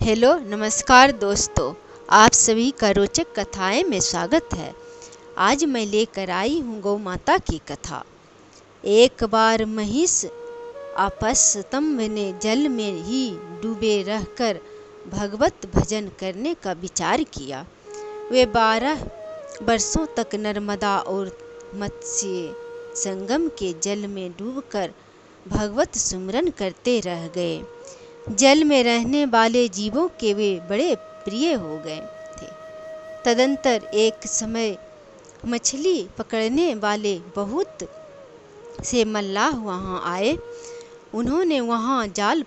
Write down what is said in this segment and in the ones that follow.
Hello नमस्कार दोस्तों, आप सभी का रोचक कथाएं में स्वागत है। आज मैं लेकर आई हूँ गौ माता की कथा। एक बार महिष आपस स्तंभ ने जल में ही डूबे रहकर भगवत भजन करने का विचार किया। वे 12 वर्षों तक नर्मदा और मत्स्य संगम के जल में डूबकर भगवत सुमिरन करते रह गए। जल में रहने वाले जीवों के वे बड़े प्रिय हो गए थे। तदंतर एक समय मछली पकड़ने वाले बहुत से मल्लाह वहां आए। उन्होंने वहां जाल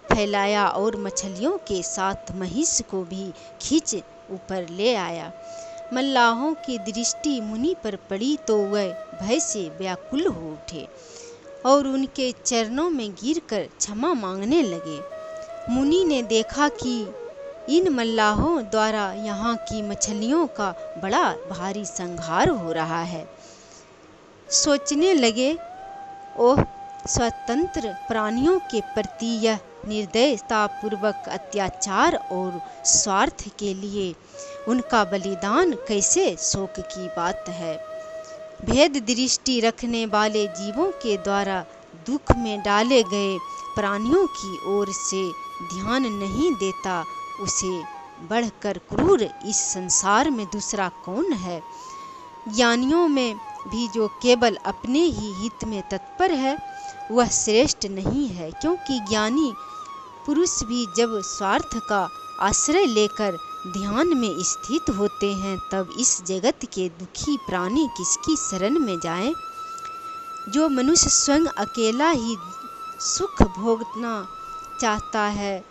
फैलाया और मछलियों के साथ महिष को भी खींच ऊपर ले आया। मल्लाहों की दृष्टि मुनि पर पड़ी तो वह भय से व्याकुल हो उठे और उनके चरणों में गिरकर क्षमा मांगने लगे। मुनि ने देखा कि इन मल्लाहों द्वारा यहाँ की मछलियों का बड़ा भारी संहार हो रहा है। सोचने लगे, ओह, स्वतंत्र प्राणियों के प्रति यह निर्दयतापूर्वक अत्याचार और स्वार्थ के लिए उनका बलिदान कैसे शोक की बात है। भेद दृष्टि रखने वाले जीवों के द्वारा दुख में डाले गए प्राणियों की ओर से ध्यान नहीं देता, उसे बढ़कर क्रूर इस संसार में दूसरा कौन है। ज्ञानियों में भी जो केवल अपने ही हित में तत्पर है वह श्रेष्ठ नहीं है, क्योंकि ज्ञानी पुरुष भी जब स्वार्थ का आश्रय लेकर ध्यान में स्थित होते हैं तब इस जगत के दुखी प्राणी किसकी शरण में जाएं। जो मनुष्य स्वयं अकेला ही सुख भोगना चाहता है,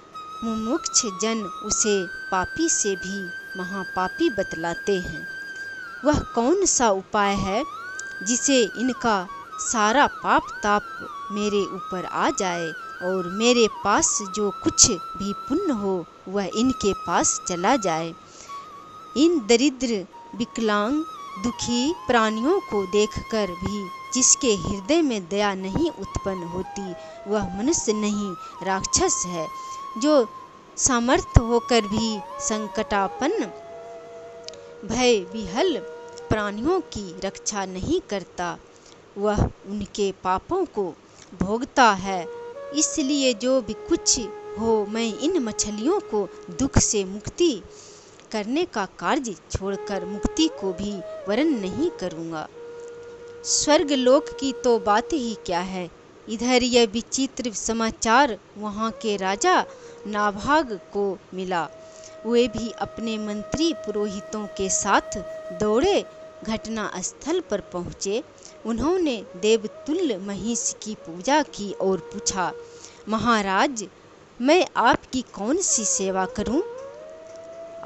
मुमुक्ष जन उसे पापी से भी महापापी बतलाते हैं। वह कौन सा उपाय है जिसे इनका सारा पाप ताप मेरे ऊपर आ जाए और मेरे पास जो कुछ भी पुण्य हो वह इनके पास चला जाए। इन दरिद्र विकलांग दुखी प्राणियों को देखकर भी जिसके हृदय में दया नहीं उत्पन्न होती वह मनुष्य नहीं राक्षस है। जो सामर्थ्य होकर भी संकटापन्न भय विह्वल प्राणियों की रक्षा नहीं करता वह उनके पापों को भोगता है। इसलिए जो भी कुछ हो मैं इन मछलियों को दुख से मुक्ति करने का कार्य छोड़कर मुक्ति को भी वरण नहीं करूँगा। स्वर्ग लोक की तो बात ही क्या है। इधर यह विचित्र समाचार वहाँ के राजा नाभाग को मिला। वे भी अपने मंत्री पुरोहितों के साथ दौड़े घटना स्थल पर पहुँचे। उन्होंने देवतुल्य महिष की पूजा की और पूछा, महाराज, मैं आपकी कौन सी सेवा करूं?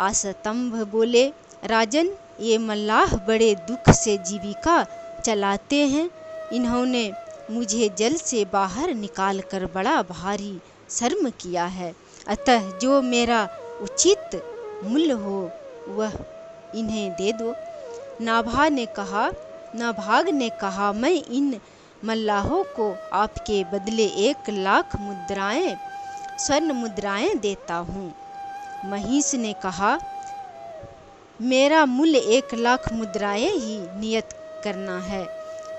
आस्तंभ बोले, राजन, ये मल्लाह बड़े दुख से जीविका चलाते हैं। इन्होंने मुझे जल से बाहर निकालकर बड़ा भारी शर्म किया है। अतः जो मेरा उचित मूल्य हो वह इन्हें दे दो। नाभाग ने कहा, मैं इन मल्लाहों को आपके बदले 1 लाख मुद्राएं स्वर्ण मुद्राएं देता हूँ। महिष ने कहा, मेरा मूल्य 1 लाख मुद्राएं ही नियत करना है,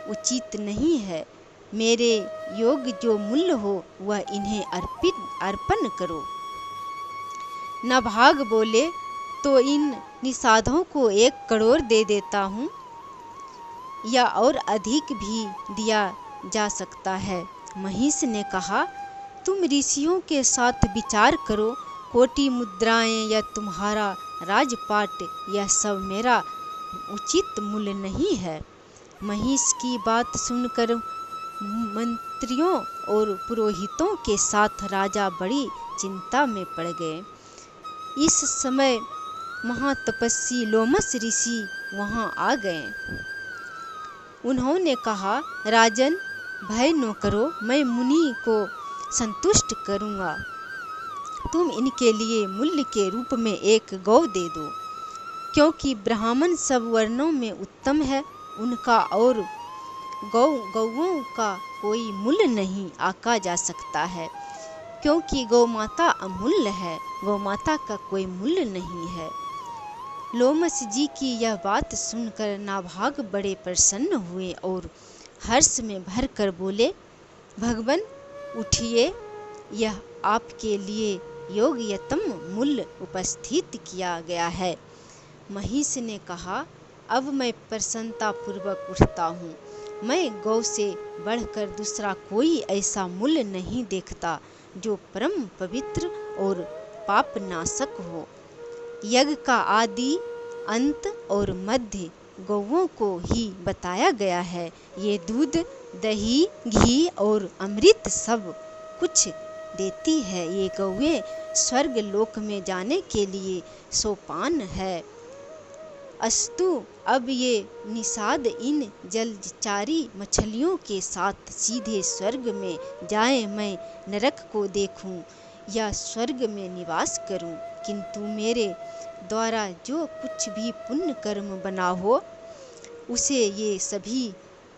उचित नहीं है। मेरे योग्य जो मूल्य हो वह इन्हें अर्पण करो। नाभाग बोले, तो इन निषादों को 1 करोड़ दे देता हूँ, या और अधिक भी दिया जा सकता है। महिष ने कहा, तुम ऋषियों के साथ विचार करो। कोटि मुद्राएं या तुम्हारा राजपाट, यह सब मेरा उचित मूल्य नहीं है। महिष की बात सुनकर मंत्रियों और पुरोहितों के साथ राजा बड़ी चिंता में पड़ गए। इस समय महातपस्वी लोमस ऋषि वहां आ गए। उन्होंने कहा, राजन, भय न करो, मैं मुनि को संतुष्ट करूँगा। तुम इनके लिए मूल्य के रूप में 1 गौ दे दो, क्योंकि ब्राह्मण सब वर्णों में उत्तम है। उनका और गौओं का कोई मूल्य नहीं आका जा सकता है। क्योंकि गौ माता अमूल्य है, गौ माता का कोई मूल्य नहीं है। लोमस जी की यह बात सुनकर नाभाग बड़े प्रसन्न हुए और हर्ष में भरकर बोले, भगवान उठिए, यह आपके लिए योग्यतम मूल्य उपस्थित किया गया है। महिष ने कहा, अब मैं प्रसन्नता पूर्वक उठता हूँ। मैं गौ से बढ़कर दूसरा कोई ऐसा मूल्य नहीं देखता जो परम पवित्र और पाप नाशक हो। यज्ञ का आदि, अंत और मध्य गौओं को ही बताया गया है। ये दूध, दही, घी और अमृत सब कुछ देती है। ये गौएं स्वर्ग लोक में जाने के लिए सोपान है। अस्तु, अब ये निषाद इन जलचारी मछलियों के साथ सीधे स्वर्ग में जाएं। मैं नरक को देखूं या स्वर्ग में निवास करूं, किंतु मेरे द्वारा जो कुछ भी पुण्य कर्म बना हो उसे ये सभी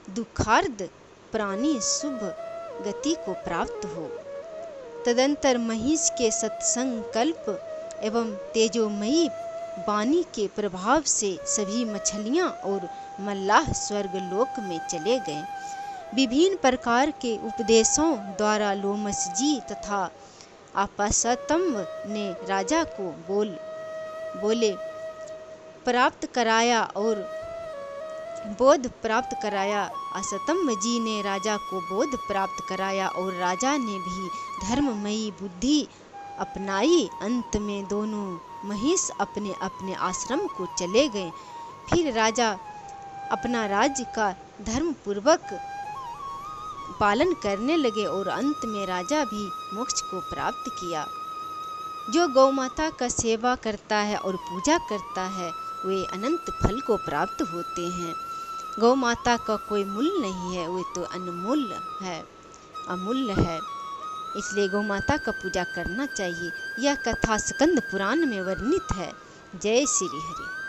दुखार्द प्राणी शुभ गति को प्राप्त हो। तदंतर महिष के सत्संकल्प एवं तेजोमयी वाणी के प्रभाव से सभी मछलियां और मल्लाह स्वर्ग लोक में चले गए। विभिन्न प्रकार के उपदेशों द्वारा लोमस जी तथा आपस्तम्भ ने राजा को बोले प्राप्त कराया और बोध प्राप्त कराया। अस्तम्भ जी ने राजा को बोध प्राप्त कराया और राजा ने भी धर्ममयी बुद्धि अपनाई। अंत में दोनों महिष अपने अपने आश्रम को चले गए। फिर राजा अपना राज्य का धर्मपूर्वक पालन करने लगे और अंत में राजा भी मोक्ष को प्राप्त किया। जो गौ माता का सेवा करता है और पूजा करता है वे अनंत फल को प्राप्त होते हैं। गौ माता का कोई मूल्य नहीं है, वे तो अनमूल्य है, अमूल्य है। इसलिए गौ माता का पूजा करना चाहिए। यह कथा स्कंद पुराण में वर्णित है। जय श्री हरि।